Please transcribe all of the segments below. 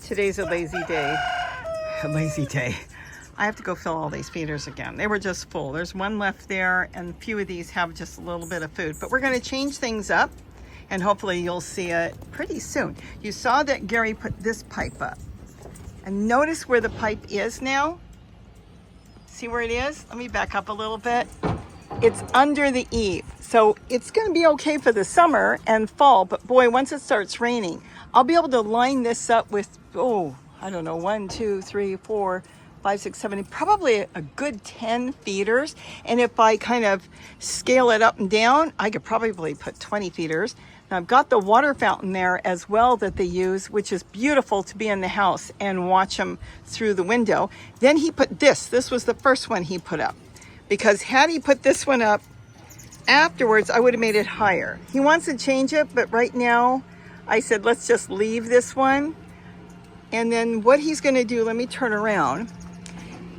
Today's a lazy day. A lazy day. I have to go fill all these feeders again. They were just full. There's one left there, and a few of these have just a little bit of food. But we're going to change things up, and hopefully you'll see it pretty soon. You saw that Gary put this pipe up. And notice where the pipe is now. See where it is? Let me back up a little bit. It's under the eave. So it's going to be okay for the summer and fall. But boy, once it starts raining, I'll be able to line this up with, I don't know, 1, 2, 3, 4, 5, 6, 7, probably a good 10 feeders. And if I kind of scale it up and down, I could probably put 20 feeders. Now I've got the water fountain there as well that they use, which is beautiful to be in the house and watch them through the window. Then he put this. This was the first one he put up. Because had he put this one up afterwards, I would have made it higher. He wants to change it, but right now I said, let's just leave this one. And then what he's going to do, let me turn around,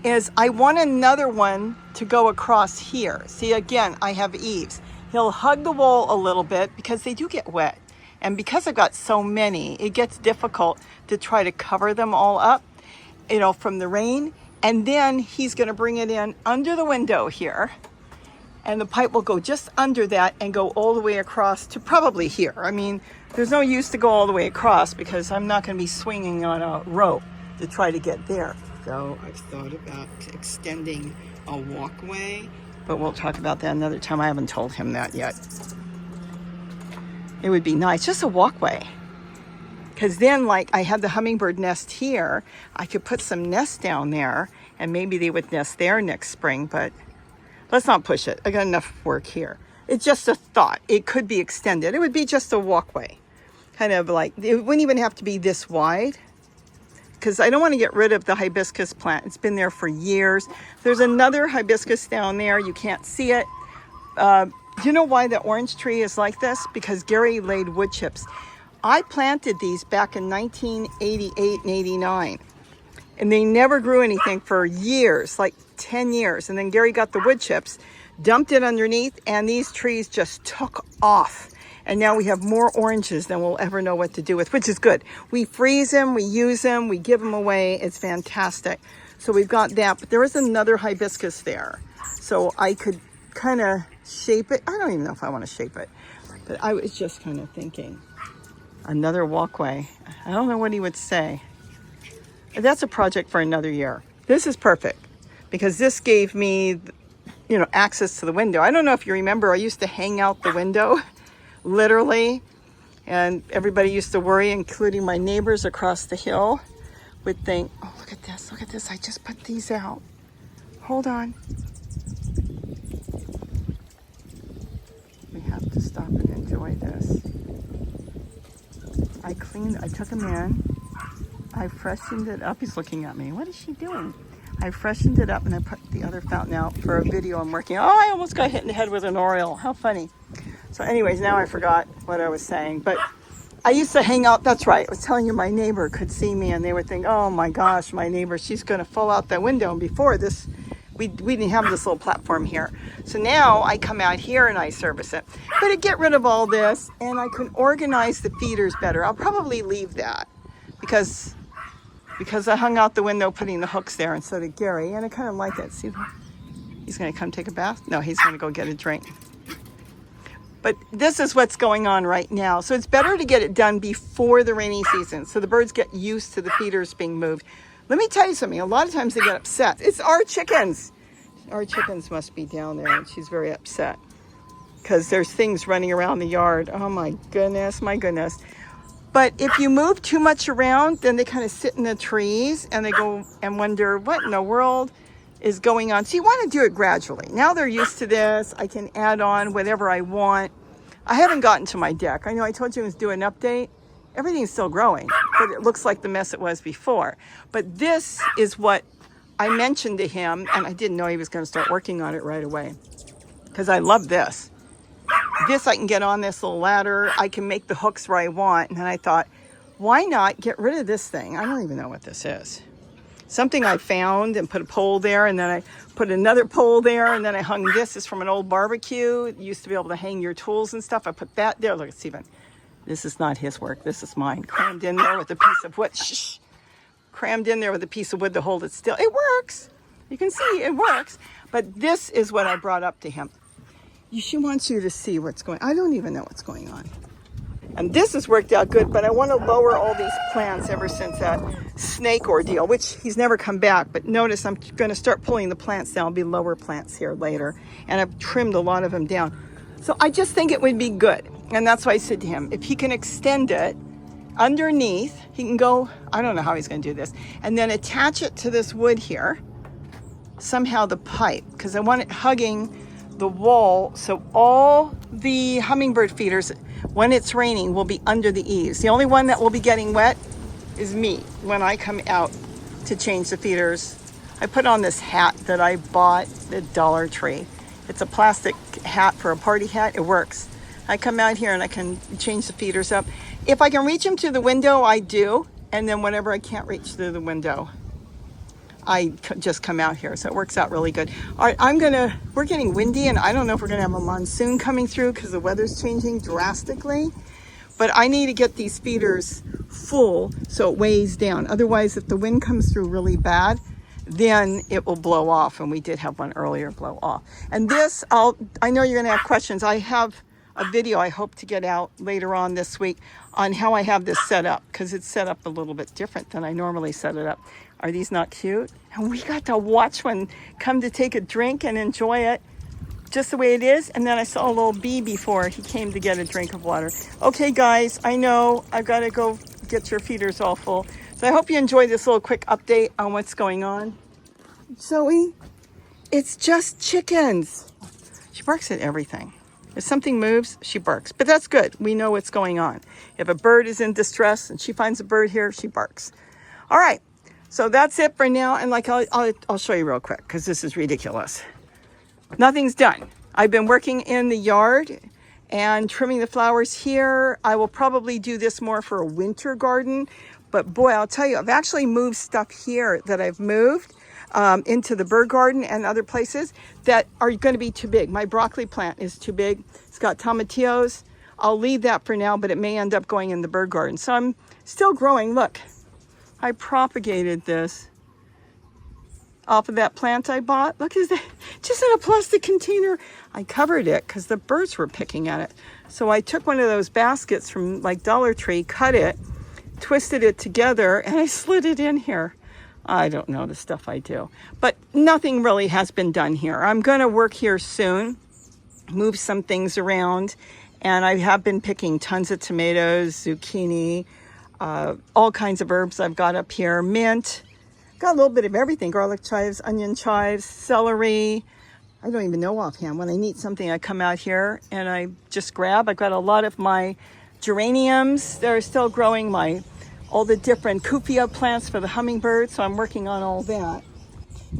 is I want another one to go across here. See, again, I have eaves. He'll hug the wall a little bit because they do get wet. And because I've got so many, it gets difficult to try to cover them all up, from the rain. And then he's going to bring it in under the window here. And the pipe will go just under that and go all the way across to probably here. I mean, there's no use to go all the way across because I'm not going to be swinging on a rope to try to get there. So I've thought about extending a walkway, but we'll talk about that another time. I haven't told him that yet. It would be nice, just a walkway. Because then, like, I had the hummingbird nest here. I could put some nests down there, and maybe they would nest there next spring, but let's not push it. I got enough work here. It's just a thought. It could be extended. It would be just a walkway. Kind of like, it wouldn't even have to be this wide, because I don't want to get rid of the hibiscus plant. It's been there for years. There's another hibiscus down there. You can't see it. Do you know why the orange tree is like this? Because Gary laid wood chips. I planted these back in 1988 and 89, and they never grew anything for years, like 10 years. And then Gary got the wood chips, dumped it underneath, and these trees just took off. And now we have more oranges than we'll ever know what to do with, which is good. We freeze them, we use them, we give them away. It's fantastic. So we've got that, but there is another hibiscus there. So I could kind of shape it. I don't even know if I want to shape it, but I was just kind of thinking. Another walkway. I don't know what he would say. That's a project for another year. This is perfect because this gave me, access to the window. I don't know if you remember, I used to hang out the window, literally, and everybody used to worry, including my neighbors across the hill, would think, oh, look at this. I just put these out. Hold on. We have to stop and enjoy this. I took him in, I freshened it up. He's looking at me. What is she doing? I freshened it up and I put the other fountain out for a video I'm working on. Oh, I almost got hit in the head with an oriole. How funny. So anyways, now I forgot what I was saying. But I used to hang out, that's right. I was telling you my neighbor could see me and they would think, oh my gosh, my neighbor, she's going to fall out that window. And before this, we didn't have this little platform here. So now I come out here and I service it. But to get rid of all this and I can organize the feeders better, I'll probably leave that because I hung out the window putting the hooks there instead of Gary, and I kind of like it. See, he's going to come take a bath? No, he's going to go get a drink. But this is what's going on right now. So it's better to get it done before the rainy season so the birds get used to the feeders being moved. Let me tell you something. A lot of times they get upset. It's our chickens. Our chickens must be down there, and she's very upset because there's things running around the yard. Oh, my goodness, my goodness. But if you move too much around, then they kind of sit in the trees, and they go and wonder what in the world is going on. So you want to do it gradually. Now they're used to this. I can add on whatever I want. I haven't gotten to my deck. I know I told you I was doing an update. Everything's still growing, but it looks like the mess it was before. But this is what I mentioned to him, and I didn't know he was going to start working on it right away because I love this. This I can get on this little ladder. I can make the hooks where I want. And then I thought, why not get rid of this thing? I don't even know what this is. Something I found and put a pole there, and then I put another pole there, and then I hung this. It's from an old barbecue. It used to be able to hang your tools and stuff. I put that there. Look at Stephen. This is not his work. This is mine. Crammed in there with a piece of wood. Shh. crammed in there with a piece of wood to hold it still. It works. You can see it works. But this is what I brought up to him. She wants you to see what's going on. I don't even know what's going on. And this has worked out good, but I want to lower all these plants ever since that snake ordeal, which he's never come back. But notice I'm going to start pulling the plants down. There'll be lower plants here later. And I've trimmed a lot of them down. So I just think it would be good. And that's why I said to him, if he can extend it underneath, he can go, I don't know how he's going to do this, and then attach it to this wood here, somehow the pipe, because I want it hugging the wall so all the hummingbird feeders, when it's raining, will be under the eaves. The only one that will be getting wet is me when I come out to change the feeders. I put on this hat that I bought at Dollar Tree. It's a plastic hat for a party hat. It works. I come out here and I can change the feeders up. If I can reach them through the window, I do. And then whenever I can't reach through the window, I just come out here. So it works out really good. All right, we're getting windy, and I don't know if we're gonna have a monsoon coming through because the weather's changing drastically. But I need to get these feeders full so it weighs down. Otherwise, if the wind comes through really bad, then it will blow off. And we did have one earlier blow off. And this, I know you're gonna have questions. I have a video I hope to get out later on this week on how I have this set up, because it's set up a little bit different than I normally set it up. Are these not cute? And we got to watch one come to take a drink and enjoy it just the way it is. And then I saw a little bee before he came to get a drink of water. Okay, guys, I know I've got to go get your feeders all full. So I hope you enjoyed this little quick update on what's going on. Zoe, it's just chickens. She barks at everything. If something moves, she barks. But that's good. We know what's going on. If a bird is in distress and she finds a bird here, she barks. All right. So that's it for now. And like I'll show you real quick because this is ridiculous. Nothing's done. I've been working in the yard and trimming the flowers here. I will probably do this more for a winter garden. But boy, I'll tell you, I've actually moved stuff here that I've moved into the bird garden and other places that are going to be too big. My broccoli plant is too big. It's got tomatillos. I'll leave that for now, but it may end up going in the bird garden. So I'm still growing. Look, I propagated this off of that plant I bought. Look, is that just in a plastic container? I covered it because the birds were picking at it. So I took one of those baskets from like Dollar Tree, cut it, twisted it together, and I slid it in here. I don't know the stuff I do, but nothing really has been done here. I'm going to work here soon, move some things around, and I have been picking tons of tomatoes, zucchini, all kinds of herbs I've got up here, mint, got a little bit of everything, garlic chives, onion chives, celery. I don't even know offhand. When I need something, I come out here and I just grab. I've got a lot of my geraniums that are still growing, all the different cupia plants for the hummingbirds. So I'm working on all that.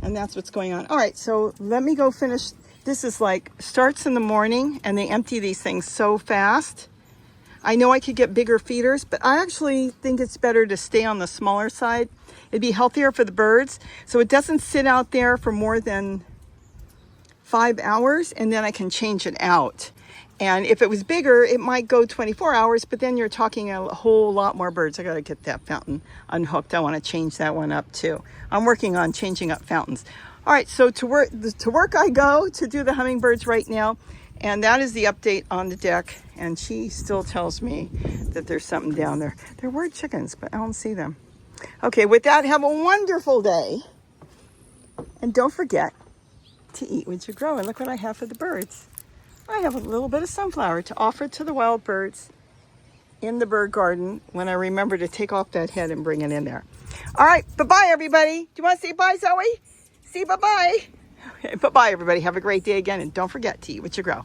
And that's what's going on. All right, so let me go finish. This is like starts in the morning and they empty these things so fast. I know I could get bigger feeders, but I actually think it's better to stay on the smaller side. It'd be healthier for the birds. So it doesn't sit out there for more than 5 hours, and then I can change it out. And if it was bigger, it might go 24 hours, but then you're talking a whole lot more birds. I got to get that fountain unhooked. I want to change that one up too. I'm working on changing up fountains. All right, so to work I go to do the hummingbirds right now. And that is the update on the deck. And she still tells me that there's something down there. There were chickens, but I don't see them. Okay, with that, have a wonderful day. And don't forget to eat what you grow. And look what I have for the birds. I have a little bit of sunflower to offer to the wild birds in the bird garden when I remember to take off that head and bring it in there. All right, bye-bye, everybody. Do you want to say bye, Zoe? Say bye-bye. Okay, bye-bye, everybody. Have a great day again, and don't forget to eat what you grow.